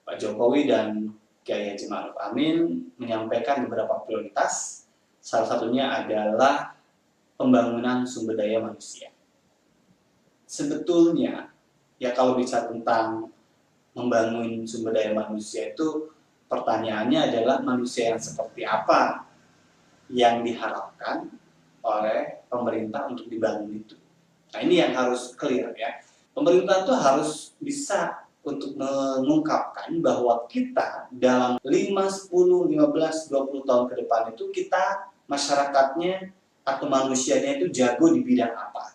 Pak Jokowi dan Kiai Haji Ma'ruf Amin menyampaikan beberapa prioritas, salah satunya adalah pembangunan sumber daya manusia. Sebetulnya, ya kalau bicara tentang membangun sumber daya manusia itu, pertanyaannya adalah manusia yang seperti apa yang diharapkan oleh pemerintah untuk dibangun itu. Nah ini yang harus clear ya. Pemerintah itu harus bisa untuk mengungkapkan bahwa kita dalam 5, 10, 15, 20 tahun ke depan itu kita masyarakatnya atau manusianya itu jago di bidang apa.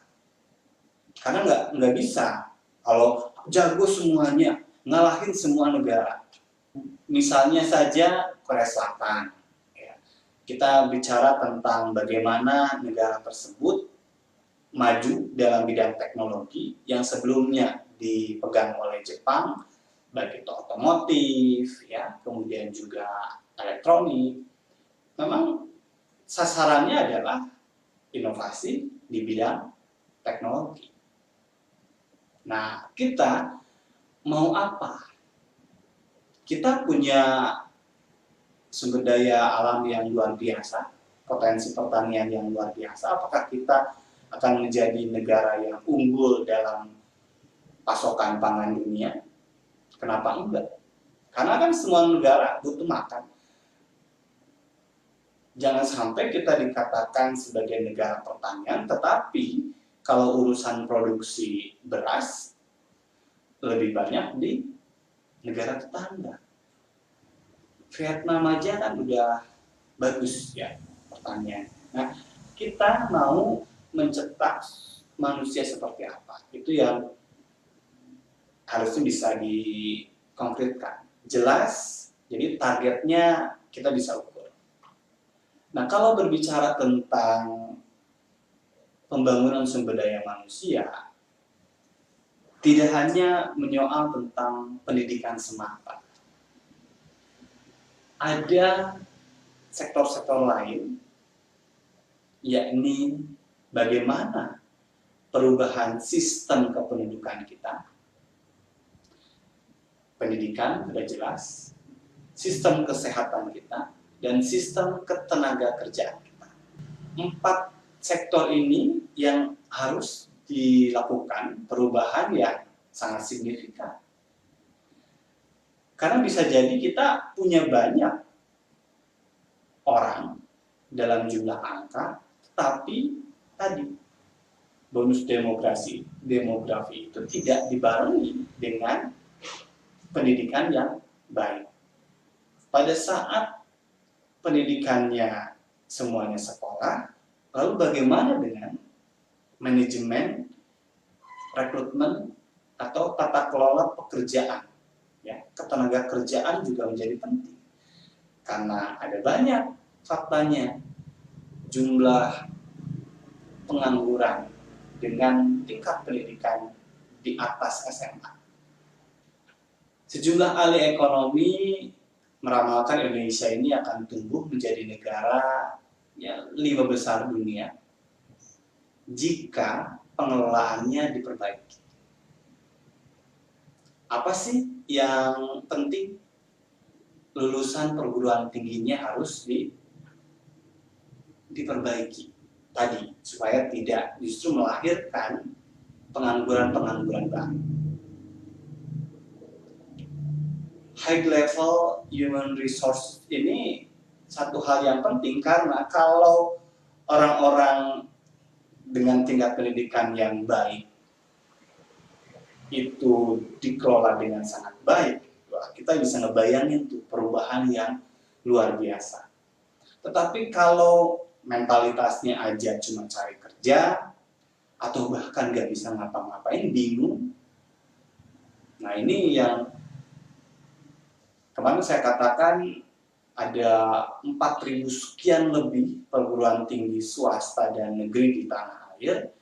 Karena nggak bisa kalau jago semuanya, ngalahin semua negara. Misalnya saja Korea Selatan. Ya. Kita bicara tentang bagaimana negara tersebut maju dalam bidang teknologi yang sebelumnya dipegang oleh Jepang, baik itu otomotif, ya, kemudian juga elektronik. Memang sasarannya adalah inovasi di bidang teknologi. Nah, kita mau apa? Kita punya sumber daya alam yang luar biasa, potensi pertanian yang luar biasa. Apakah kita akan menjadi negara yang unggul dalam pasokan pangan dunia? Kenapa enggak? Karena kan semua negara butuh makan. Jangan sampai kita dikatakan sebagai negara pertanian, tetapi kalau urusan produksi beras lebih banyak di negara tetangga. Vietnam aja kan udah bagus ya pertanian. Nah, kita mau mencetak manusia seperti apa? Itu yang harusnya bisa dikonkretkan. Jelas, jadi targetnya kita bisa ukur. Nah, kalau berbicara tentang pembangunan sumber daya manusia, tidak hanya menyoal tentang pendidikan semata. Ada sektor-sektor lain, yakni bagaimana perubahan sistem kependudukan kita. Pendidikan sudah jelas, sistem kesehatan kita, dan sistem ketenaga kerjaan kita. 4 sektor ini yang harus dilakukan perubahan yang sangat signifikan. Karena bisa jadi kita punya banyak orang dalam jumlah angka, tetapi tadi bonus demografi itu tidak dibarengi dengan pendidikan yang baik. Pada saat pendidikannya semuanya sekolah, lalu bagaimana dengan manajemen, rekrutmen, atau tata kelola pekerjaan? Ya, ketenaga kerjaan juga menjadi penting. Karena ada banyak faktanya jumlah pengangguran dengan tingkat pendidikan di atas SMA. Sejumlah ahli ekonomi meramalkan Indonesia ini akan tumbuh menjadi negara ya, 5 besar dunia jika pengelolaannya diperbaiki. Apa sih yang penting? Lulusan perguruan tingginya harus diperbaiki tadi, supaya tidak justru melahirkan pengangguran-pengangguran baru. High level human resource ini satu hal yang penting, karena kalau orang-orang dengan tingkat pendidikan yang baik itu dikelola dengan sangat baik, kita bisa ngebayangin tuh perubahan yang luar biasa. Tetapi kalau mentalitasnya aja cuma cari kerja, atau bahkan nggak bisa ngapa-ngapain, bingung. Nah ini yang kemarin saya katakan ada 4.000 sekian lebih perguruan tinggi swasta dan negeri di tanah air.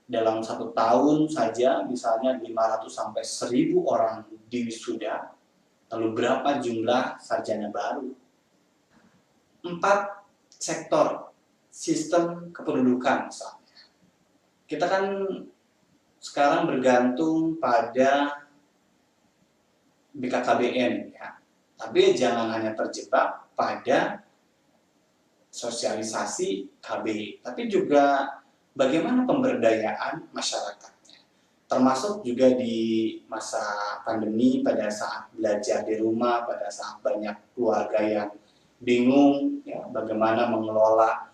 Dalam 1 tahun saja misalnya 500 sampai 1.000 orang diwisuda, lalu berapa jumlah sarjana baru? 4 sektor sistem kependudukan misalnya. Kita kan sekarang bergantung pada BKKBN ya. Tapi jangan hanya terjebak pada sosialisasi KB, tapi juga bagaimana pemberdayaan masyarakatnya. Termasuk juga di masa pandemi, pada saat belajar di rumah, pada saat banyak keluarga yang bingung ya, bagaimana mengelola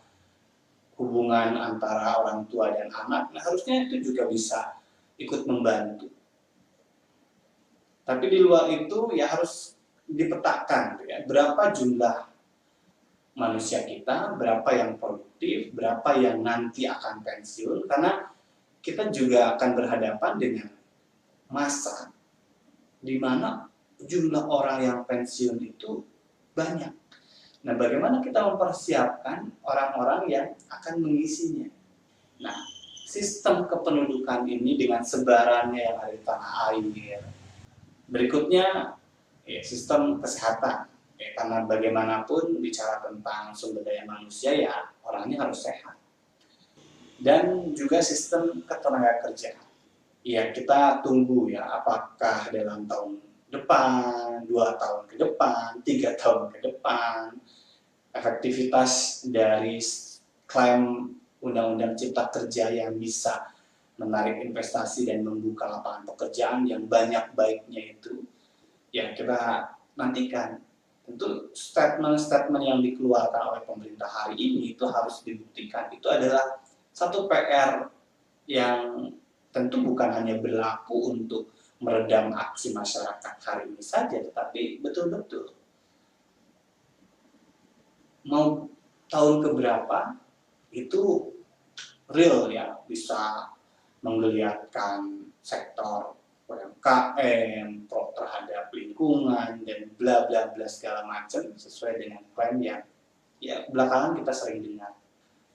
hubungan antara orang tua dan anak. Nah, harusnya itu juga bisa ikut membantu. Tapi di luar itu ya harus dipetakan ya, berapa jumlah manusia kita, berapa yang produktif, berapa yang nanti akan pensiun, karena kita juga akan berhadapan dengan masa di mana jumlah orang yang pensiun itu banyak. Nah, bagaimana kita mempersiapkan orang-orang yang akan mengisinya? Nah, sistem kependudukan ini dengan sebarannya yang ada di tanah air. Berikutnya, ya, sistem kesehatan. Ya, karena bagaimanapun bicara tentang sumber daya manusia, ya orangnya harus sehat. Dan juga sistem ketenagakerjaan. Ya, kita tunggu ya, apakah dalam tahun depan, 2 tahun ke depan, 3 tahun ke depan, efektivitas dari klaim Undang-Undang Cipta Kerja yang bisa menarik investasi dan membuka lapangan pekerjaan yang banyak baiknya itu, ya kita nantikan. Tentu statement-statement yang dikeluarkan oleh pemerintah hari ini itu harus dibuktikan. Itu adalah satu PR yang tentu bukan hanya berlaku untuk meredam aksi masyarakat hari ini saja, tetapi betul-betul mau tahun keberapa itu real ya, bisa menggeliatkan sektor UMKM, pro terhadap lingkungan, dan bla bla bla segala macam sesuai dengan klaim yang ya belakangan kita sering dengar.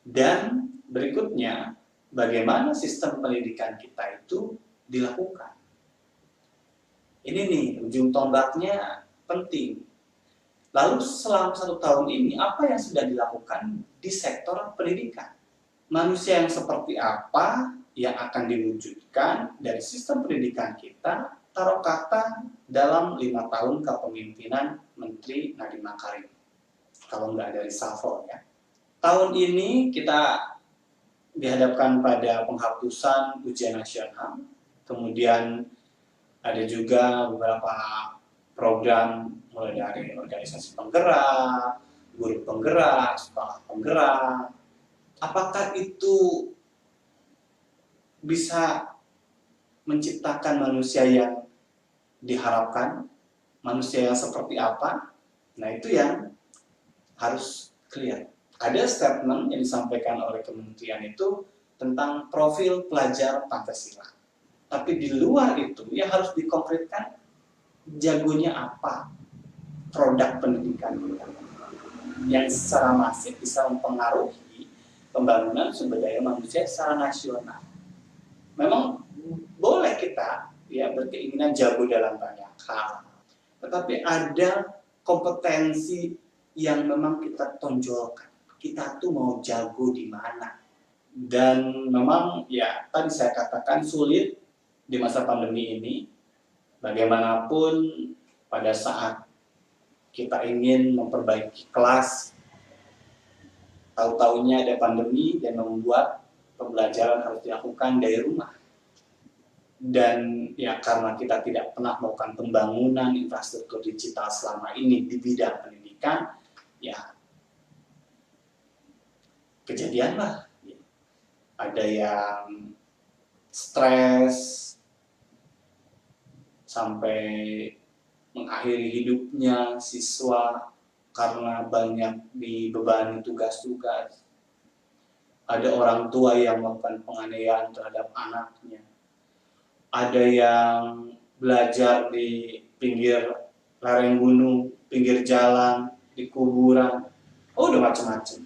Dan berikutnya, bagaimana sistem pendidikan kita itu dilakukan. Ini nih, ujung tombaknya penting. Lalu selama 1 tahun ini, apa yang sudah dilakukan di sektor pendidikan? Manusia yang seperti apa yang akan diwujudkan dari sistem pendidikan kita, taruh kata dalam 5 tahun kepemimpinan Menteri Nadiem Makarim. Kalau nggak ada reshuffle ya. Tahun ini kita dihadapkan pada penghapusan ujian nasional, kemudian ada juga beberapa program mulai dari organisasi penggerak, guru penggerak, sekolah penggerak. Apakah itu bisa menciptakan manusia yang diharapkan, manusia yang seperti apa? Nah, itu yang harus clear. Ada statement yang disampaikan oleh kementerian itu tentang profil pelajar Pancasila. Tapi di luar itu ya harus dikonkretkan jagonya apa produk pendidikan kita yang secara masif bisa mempengaruhi pembangunan sumber daya manusia secara nasional. Memang boleh kita ya berkeinginan jago dalam banyak hal, tetapi ada kompetensi yang memang kita tonjolkan. Kita tuh mau jago di mana. Dan memang ya tadi saya katakan sulit di masa pandemi ini. Bagaimanapun pada saat kita ingin memperbaiki kelas, tahu-tahunya ada pandemi dan membuat pembelajaran harus dilakukan dari rumah. Dan ya karena kita tidak pernah melakukan pembangunan infrastruktur digital selama ini di bidang pendidikan, ya kejadian lah. Ada yang stres sampai mengakhiri hidupnya siswa karena banyak dibebani tugas-tugas. Ada orang tua yang melakukan penganiayaan terhadap anaknya. Ada yang belajar di pinggir lereng gunung, pinggir jalan, di kuburan. Oh, udah macam-macam.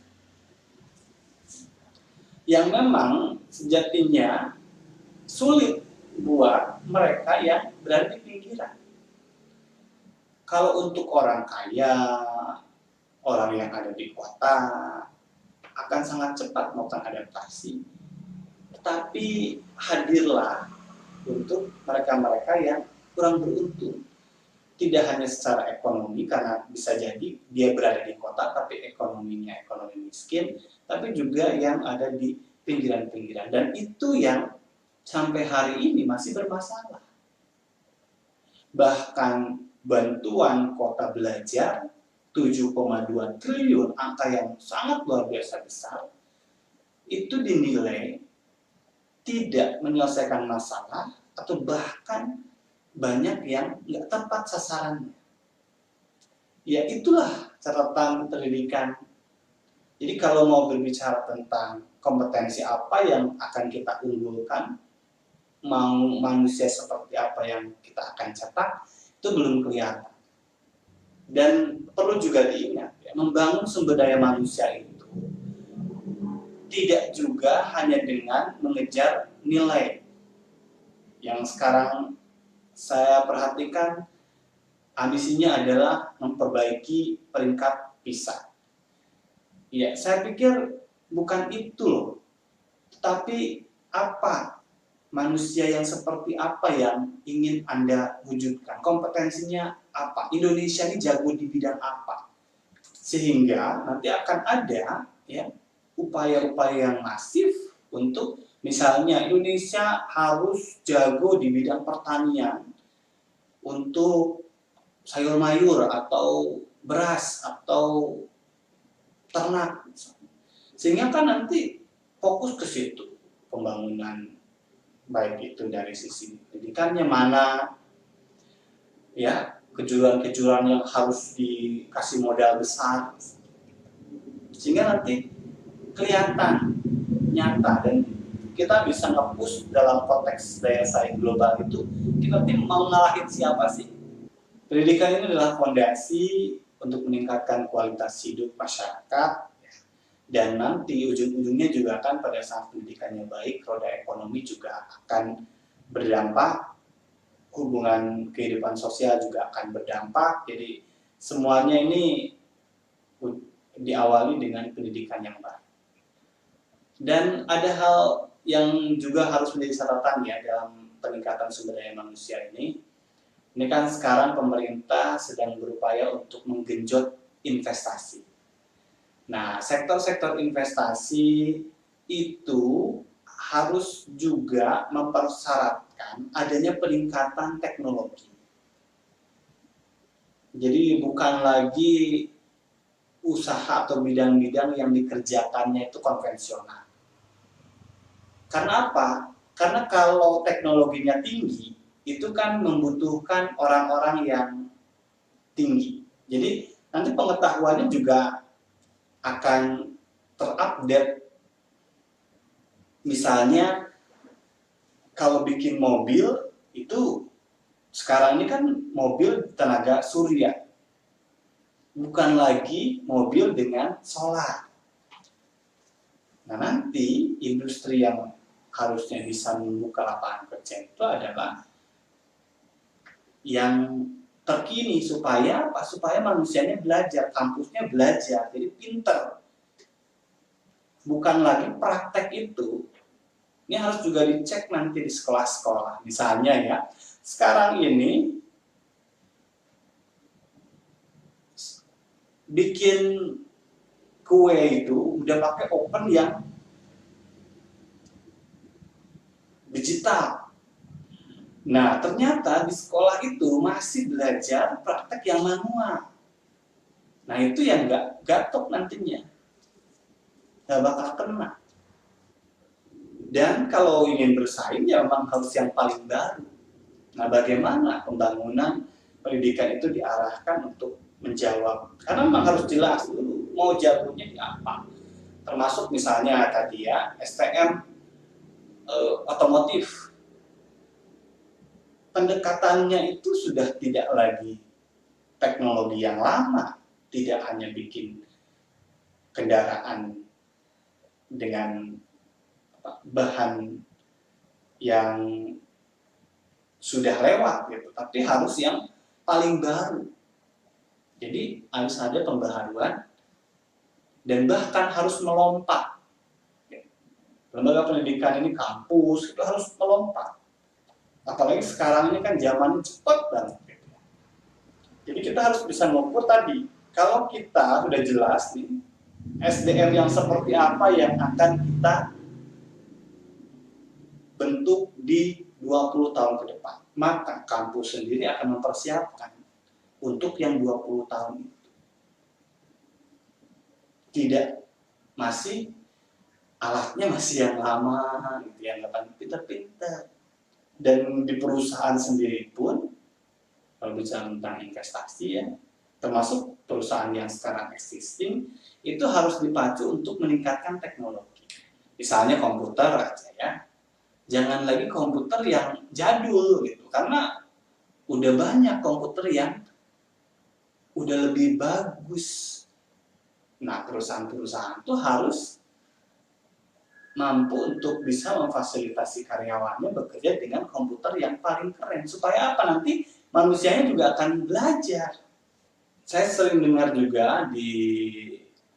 Yang memang sejatinya sulit buat mereka yang berada di pinggiran. Kalau untuk orang kaya, orang yang ada di kota, akan sangat cepat melakukan adaptasi. Tetapi hadirlah untuk mereka-mereka yang kurang beruntung. tidak hanya secara ekonomi, karena bisa jadi dia berada di kota tapi ekonominya ekonomi miskin, tapi juga yang ada di pinggiran-pinggiran. Dan itu yang sampai hari ini masih bermasalah. Bahkan bantuan kota belajar 7,2 triliun, angka yang sangat luar biasa besar, itu dinilai tidak menyelesaikan masalah atau bahkan banyak yang nggak tepat sasarannya. Ya itulah catatan pendidikan. Jadi kalau mau berbicara tentang kompetensi apa yang akan kita unggulkan, mau manusia seperti apa yang kita akan cetak, itu belum kelihatan. Dan perlu juga diingat, ya, membangun sumber daya manusia itu tidak juga hanya dengan mengejar nilai. Yang sekarang saya perhatikan ambisinya adalah memperbaiki peringkat PISA. Ya, saya pikir bukan itu loh. Tetapi apa manusia yang seperti apa yang ingin Anda wujudkan? Kompetensinya apa? Indonesia ini jago di bidang apa? Sehingga nanti akan ada ya upaya-upaya yang masif untuk misalnya Indonesia harus jago di bidang pertanian untuk sayur mayur atau beras atau ternak, sehingga kan nanti fokus ke situ pembangunan, baik itu dari sisi pendidikannya mana, ya kejuruan-kejuruan yang harus dikasih modal besar, sehingga nanti kelihatan nyata dan kita bisa nge-push dalam konteks daya saing global itu, kita mau ngalahin siapa sih? Pendidikan ini adalah fondasi untuk meningkatkan kualitas hidup masyarakat, dan nanti ujung-ujungnya juga akan pada saat pendidikannya baik, roda ekonomi juga akan berdampak, hubungan kehidupan sosial juga akan berdampak. Jadi semuanya ini diawali dengan pendidikan yang baik. Dan ada hal yang juga harus menjadi catatan ya dalam peningkatan sumber daya manusia ini. Ini kan sekarang pemerintah sedang berupaya untuk menggenjot investasi. Nah, sektor-sektor investasi itu harus juga mempersyaratkan adanya peningkatan teknologi. Jadi bukan lagi usaha atau bidang-bidang yang dikerjakannya itu konvensional. Karena apa? Karena kalau teknologinya tinggi, itu kan membutuhkan orang-orang yang tinggi. Jadi nanti pengetahuannya juga akan terupdate. Misalnya kalau bikin mobil itu sekarang ini kan mobil tenaga surya, bukan lagi mobil dengan solar. Nah nanti industri yang harusnya bisa membuka lapangan kerja itu adalah yang terkini, supaya apa? Supaya manusianya belajar, kampusnya belajar, jadi pinter. Bukan lagi praktek itu. Ini harus juga dicek nanti di sekolah-sekolah. Misalnya ya, sekarang ini bikin kue itu udah pakai oven yang digital. Nah, ternyata di sekolah itu masih belajar praktek yang manual. Nah, itu yang nggak gatok nantinya. Nggak bakal kena. Dan kalau ingin bersaing, ya memang harus yang paling baru. Nah, bagaimana pembangunan pendidikan itu diarahkan untuk menjawab? Karena memang harus jelas dulu, mau jagonya di apa. Termasuk misalnya tadi ya, STM otomotif. Pendekatannya itu sudah tidak lagi teknologi yang lama, tidak hanya bikin kendaraan dengan bahan yang sudah lewat gitu, tapi harus yang paling baru. Jadi harus ada pembaharuan dan bahkan harus melompat. Lembaga pendidikan ini, kampus itu harus melompat. Apalagi sekarang ini kan zamannya cepat banget. Jadi kita harus bisa mengukur tadi, kalau kita sudah jelas nih SDM yang seperti apa yang akan kita bentuk di 20 tahun ke depan, maka kampus sendiri akan mempersiapkan untuk yang 20 tahun itu. Tidak masih alatnya masih yang lama gitu, yang nggak pinter-pinter. Dan di perusahaan sendiri pun, kalau bicara tentang investasi ya, termasuk perusahaan yang sekarang existing, itu harus dipacu untuk meningkatkan teknologi. Misalnya komputer aja ya, jangan lagi komputer yang jadul gitu, karena udah banyak komputer yang udah lebih bagus. Nah, perusahaan-perusahaan itu harus mampu untuk bisa memfasilitasi karyawannya bekerja dengan komputer yang paling keren. Supaya apa? Nanti manusianya juga akan belajar. Saya sering dengar juga di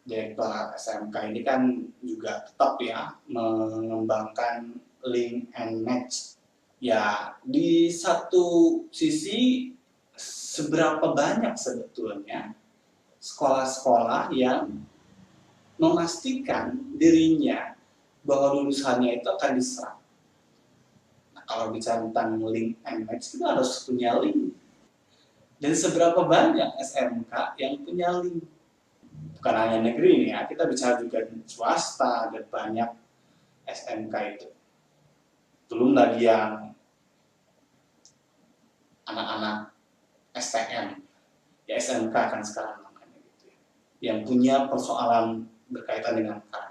direktur SMK ini kan juga tetap ya mengembangkan link and match. Ya, di satu sisi seberapa banyak sebetulnya sekolah-sekolah yang memastikan dirinya bahwa lulusannya itu akan diserap. Nah, kalau bicara tentang link and match, itu harus punya link. Dan seberapa banyak SMK yang punya link? Bukan hanya negeri nih ya, kita bicara juga swasta, dan banyak SMK itu. Belum lagi yang anak-anak STM, ya SMK kan sekarang namanya gitu ya, yang punya persoalan berkaitan dengan karakter.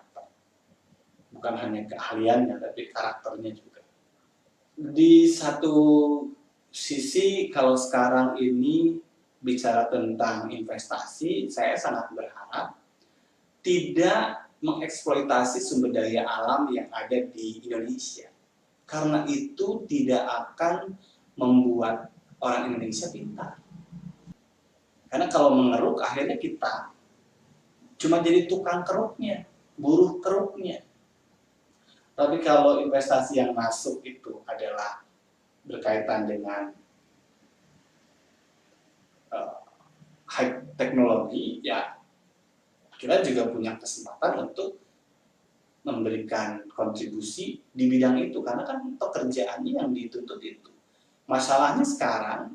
Bukan hanya keahliannya, tapi karakternya juga. Di satu sisi kalau sekarang ini bicara tentang investasi, saya sangat berharap tidak mengeksploitasi sumber daya alam yang ada di Indonesia. Karena itu tidak akan membuat orang Indonesia pintar. Karena kalau mengeruk, akhirnya kita cuma jadi tukang keruknya, buruh keruknya. Tapi kalau investasi yang masuk itu adalah berkaitan dengan high teknologi, ya kita juga punya kesempatan untuk memberikan kontribusi di bidang itu, karena kan pekerjaannya yang dituntut itu. Masalahnya sekarang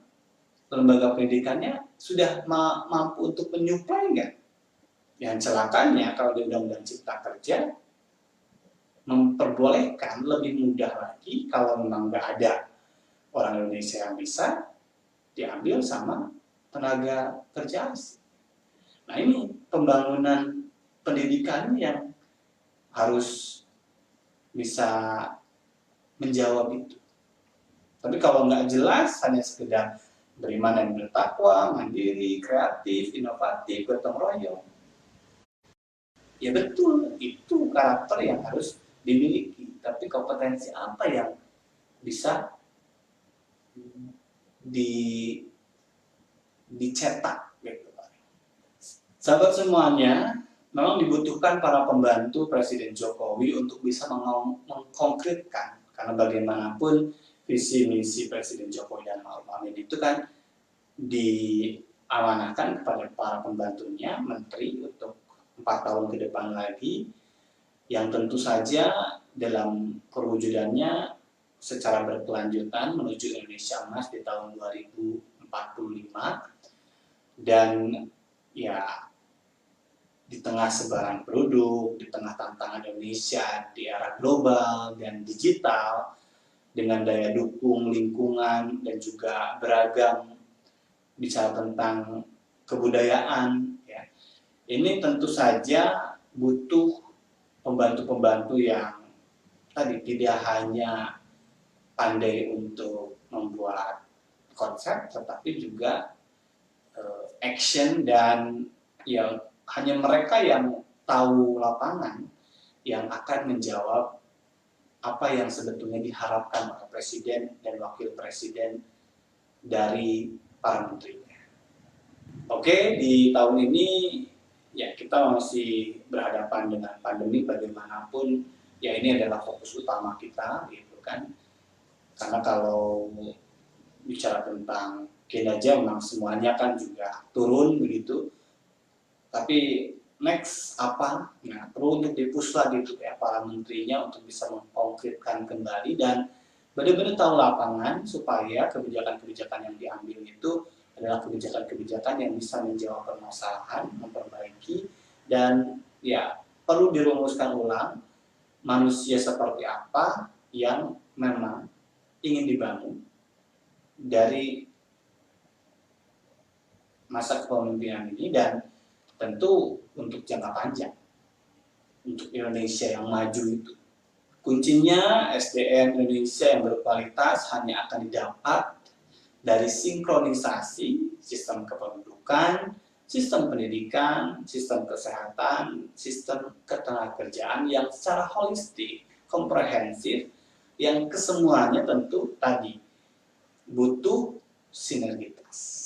lembaga pendidikannya sudah mampu untuk menyuplai nggak? Yang celakanya kalau di Undang-Undang Cipta Kerja memperbolehkan lebih mudah lagi kalau memang nggak ada orang Indonesia yang bisa, diambil sama tenaga kerja asing. Nah, ini pembangunan pendidikan yang harus bisa menjawab itu. Tapi kalau nggak jelas, hanya sekedar beriman dan bertakwa, mandiri, kreatif, inovatif, gotong royong, ya betul, itu karakter yang harus dimiliki. Tapi kompetensi apa yang bisa dicetak gitu. Sahabat semuanya, memang dibutuhkan para pembantu Presiden Jokowi untuk bisa mengkonkretkan, karena bagaimanapun visi misi Presiden Jokowi dan Ma'ruf Amin itu kan diamanahkan kepada para pembantunya, menteri, untuk 4 tahun ke depan lagi, yang tentu saja dalam perwujudannya secara berkelanjutan menuju Indonesia Emas di tahun 2045. Dan ya, di tengah sebaran produk, di tengah tantangan Indonesia di era global dan digital, dengan daya dukung lingkungan dan juga beragam bicara tentang kebudayaan, ya, ini tentu saja butuh pembantu-pembantu yang tadi tidak hanya pandai untuk membuat konsep, tetapi juga action, dan ya hanya mereka yang tahu lapangan yang akan menjawab apa yang sebetulnya diharapkan oleh Presiden dan Wakil Presiden dari para menterinya. Oke, di tahun ini ya kita masih berhadapan dengan pandemi, bagaimanapun ya ini adalah fokus utama kita gitu kan. Karena kalau bicara tentang kinerja memang semuanya kan juga turun begitu, tapi next apa? Nah, perlu untuk dipush lagi gitu ya para menterinya untuk bisa mengkonkretkan kembali dan benar-benar tahu lapangan supaya kebijakan-kebijakan yang diambil itu adalah kebijakan-kebijakan yang bisa menjawab permasalahan, memperbaiki, dan ya perlu dirumuskan ulang manusia seperti apa yang memang ingin dibangun dari masa kepemimpinan ini, dan tentu untuk jangka panjang untuk Indonesia yang maju itu. Kuncinya SDM Indonesia yang berkualitas hanya akan didapat dari sinkronisasi sistem kependudukan, sistem pendidikan, sistem kesehatan, sistem ketenagakerjaan yang secara holistik, komprehensif, yang kesemuanya tentu tadi butuh sinergitas.